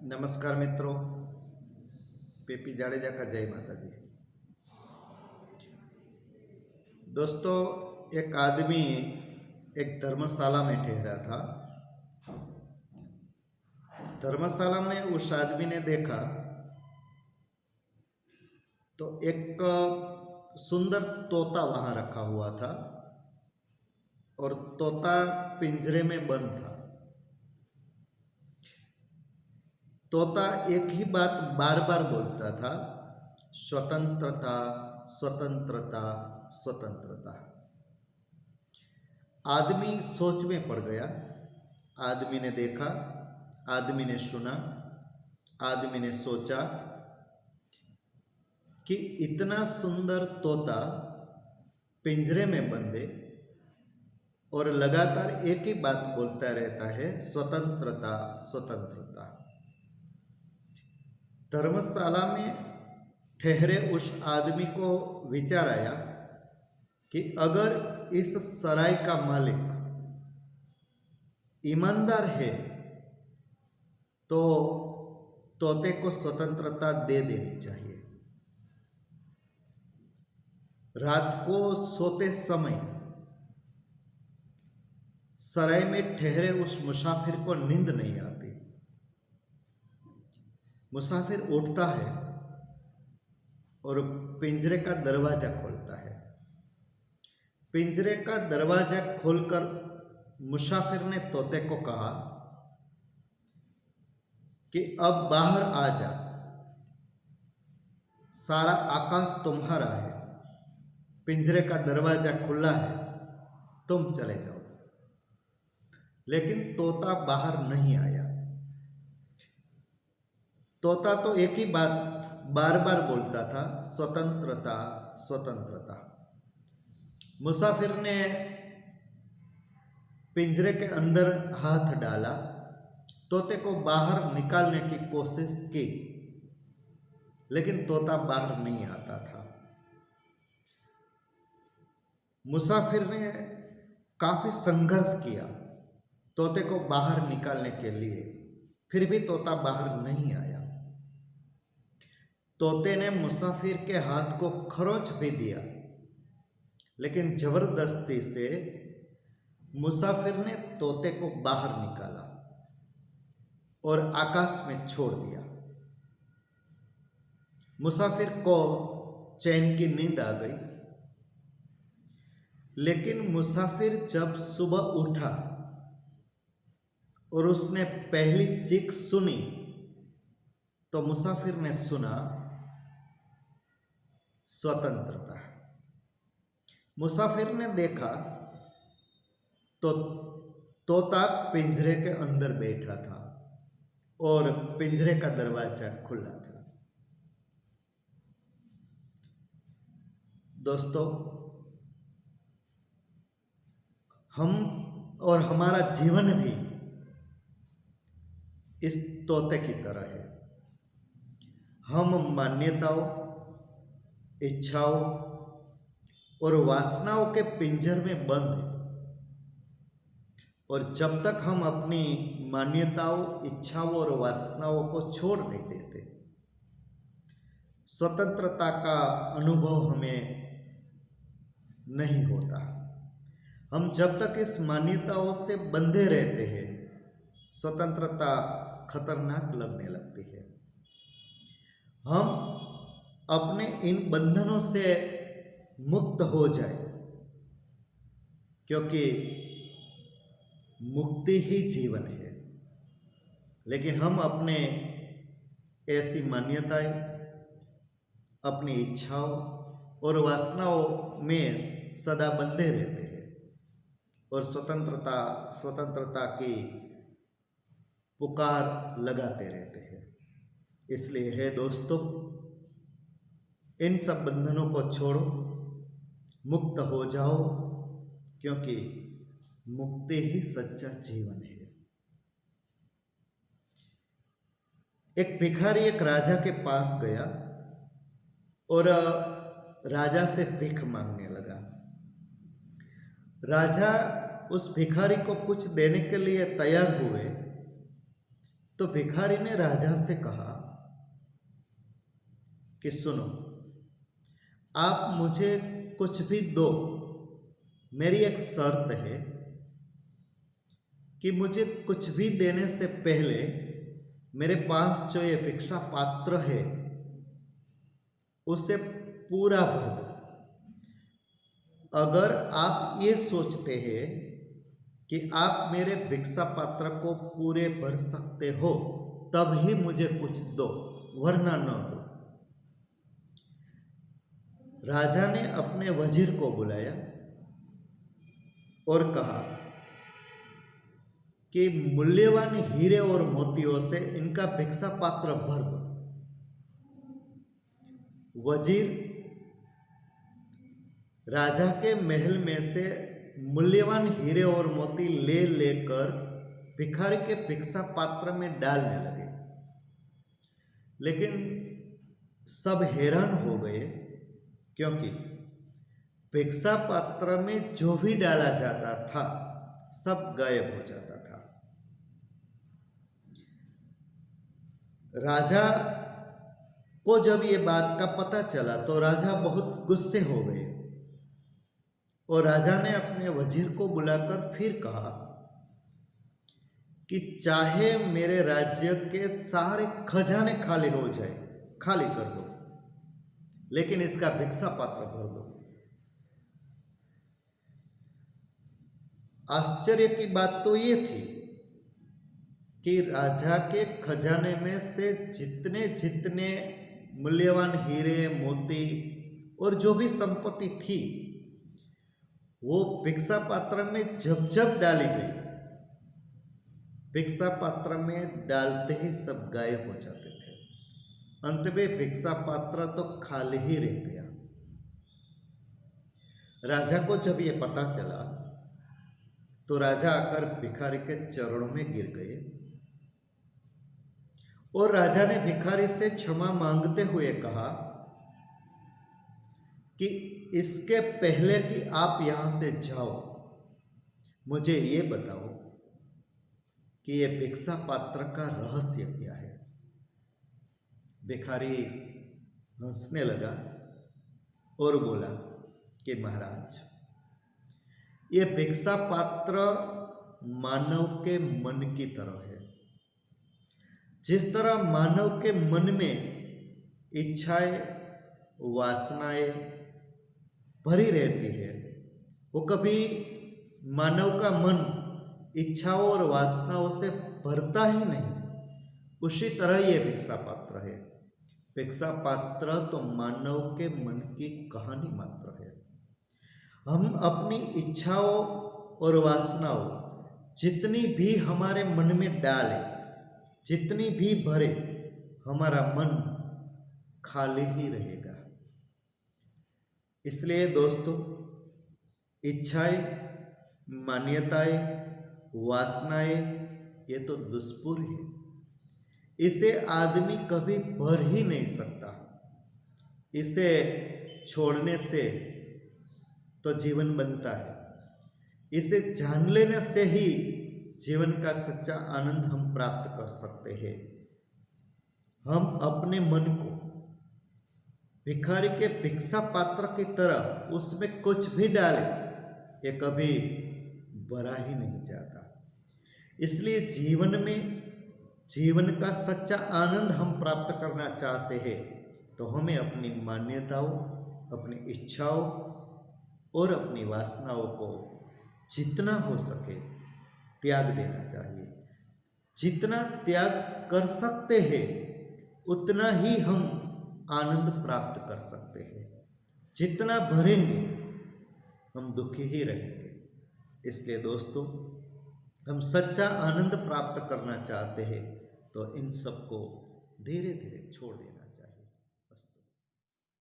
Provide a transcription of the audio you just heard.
नमस्कार मित्रों, पीपी जाडेजा का जय माता दी। दोस्तों, एक आदमी एक धर्मशाला में ठहरा था। धर्मशाला में उस आदमी ने देखा तो एक सुंदर तोता वहां रखा हुआ था और तोता पिंजरे में बंद था। तोता एक ही बात बार बार बोलता था, स्वतंत्रता स्वतंत्रता स्वतंत्रता। आदमी सोच में पड़ गया। आदमी ने देखा, आदमी ने सुना, आदमी ने सोचा कि इतना सुंदर तोता पिंजरे में बंद है और लगातार एक ही बात बोलता रहता है, स्वतंत्रता स्वतंत्रता। धर्मशाला में ठहरे उस आदमी को विचार आया कि अगर इस सराय का मालिक ईमानदार है तो तोते को स्वतंत्रता दे देनी चाहिए। रात को सोते समय सराय में ठहरे उस मुसाफिर को नींद नहीं आती। मुसाफिर उठता है और पिंजरे का दरवाजा खोलता है। पिंजरे का दरवाजा खोलकर मुसाफिर ने तोते को कहा कि अब बाहर आ जा, सारा आकाश तुम्हारा है, पिंजरे का दरवाजा खुला है, तुम चले जाओ। लेकिन तोता बाहर नहीं आया। तोता तो एक ही बात बार बार बोलता था, स्वतंत्रता स्वतंत्रता। मुसाफिर ने पिंजरे के अंदर हाथ डाला, तोते को बाहर निकालने की कोशिश की, लेकिन तोता बाहर नहीं आता था। मुसाफिर ने काफी संघर्ष किया तोते को बाहर निकालने के लिए, फिर भी तोता बाहर नहीं आया। तोते ने मुसाफिर के हाथ को खरोंच भी दिया, लेकिन जबरदस्ती से मुसाफिर ने तोते को बाहर निकाला और आकाश में छोड़ दिया। मुसाफिर को चैन की नींद आ गई। लेकिन मुसाफिर जब सुबह उठा और उसने पहली चीख सुनी तो मुसाफिर ने सुना, स्वतंत्रता। मुसाफिर ने देखा तो तोता पिंजरे के अंदर बैठा था और पिंजरे का दरवाजा खुला था। दोस्तों, हम और हमारा जीवन भी इस तोते की तरह है। हम मान्यताओं, इच्छाओं और वासनाओं के पिंजर में बंद हैं और जब तक हम अपनी मान्यताओं, इच्छाओं और वासनाओं को छोड़ नहीं देते, स्वतंत्रता का अनुभव हमें नहीं होता। हम जब तक इस मान्यताओं से बंधे रहते हैं, स्वतंत्रता खतरनाक लगने लगती है। हम अपने इन बंधनों से मुक्त हो जाए, क्योंकि मुक्ति ही जीवन है। लेकिन हम अपने ऐसी मान्यताएं, अपनी इच्छाओं और वासनाओं में सदा बंधे रहते हैं और स्वतंत्रता की पुकार लगाते रहते हैं। इसलिए है दोस्तों, इन सब बंधनों को छोड़ो, मुक्त हो जाओ, क्योंकि मुक्ति ही सच्चा जीवन है। एक भिखारी एक राजा के पास गया और राजा से भीख मांगने लगा। राजा उस भिखारी को कुछ देने के लिए तैयार हुए, तो भिखारी ने राजा से कहा कि सुनो, आप मुझे कुछ भी दो, मेरी एक शर्त है कि मुझे कुछ भी देने से पहले मेरे पास जो ये भिक्षा पात्र है उसे पूरा भर दो। अगर आप ये सोचते हैं कि आप मेरे भिक्षा पात्र को पूरे भर सकते हो तब ही मुझे कुछ दो, वरना न दो। राजा ने अपने वजीर को बुलाया और कहा कि मूल्यवान हीरे और मोतियों से इनका भिक्षा पात्र भर दो। वजीर राजा के महल में से मूल्यवान हीरे और मोती ले लेकर भिखारी के भिक्षा पात्र में डालने लगे, लेकिन सब हैरान हो गए क्योंकि भिक्षा पात्र में जो भी डाला जाता था सब गायब हो जाता था। राजा को जब ये बात का पता चला तो राजा बहुत गुस्से हो गए और राजा ने अपने वजीर को बुलाकर फिर कहा कि चाहे मेरे राज्य के सारे खजाने खाली हो जाए, खाली कर दो, लेकिन इसका भिक्षा पात्र भर दो। आश्चर्य की बात तो ये थी कि राजा के खजाने में से जितने जितने मूल्यवान हीरे मोती और जो भी संपत्ति थी वो भिक्षा पात्र में जब जब डाली गई, भिक्षा पात्र में डालते ही सब गायब हो जाते थे। अंत में भिक्षा पात्र तो खाली ही रह गया। राजा को जब ये पता चला तो राजा आकर भिखारी के चरणों में गिर गए और राजा ने भिखारी से क्षमा मांगते हुए कहा कि इसके पहले कि आप यहां से जाओ, मुझे ये बताओ कि ये भिक्षा पात्र का रहस्य क्या है। भिखारी हंसने लगा और बोला कि महाराज, ये भिक्षा पात्र मानव के मन की तरह है। जिस तरह मानव के मन में इच्छाएं वासनाएं भरी रहती है, वो कभी मानव का मन इच्छाओं और वासनाओं से भरता ही नहीं, उसी तरह ये भिक्षा पात्र है। भिक्षा पात्र तो मानव के मन की कहानी मात्र है। हम अपनी इच्छाओं और वासनाओं जितनी भी हमारे मन में डाले, जितनी भी भरे, हमारा मन खाली ही रहेगा। इसलिए दोस्तों, इच्छाएं, मान्यताएं, वासनाएं ये तो दुष्पुर है, इसे आदमी कभी भर ही नहीं सकता। इसे छोड़ने से तो जीवन बनता है। इसे जान लेने से ही जीवन का सच्चा आनंद हम प्राप्त कर सकते हैं। हम अपने मन को भिखारी के भिक्षा पात्र की तरह उसमें कुछ भी डालें, ये कभी भरा ही नहीं जाता। इसलिए जीवन में जीवन का सच्चा आनंद हम प्राप्त करना चाहते हैं तो हमें अपनी मान्यताओं, अपनी इच्छाओं और अपनी वासनाओं को जितना हो सके त्याग देना चाहिए। जितना त्याग कर सकते हैं उतना ही हम आनंद प्राप्त कर सकते हैं। जितना भरेंगे हम दुखी ही रहेंगे। इसलिए दोस्तों, हम सच्चा आनंद प्राप्त करना चाहते हैं तो इन सब को धीरे धीरे छोड़ देना।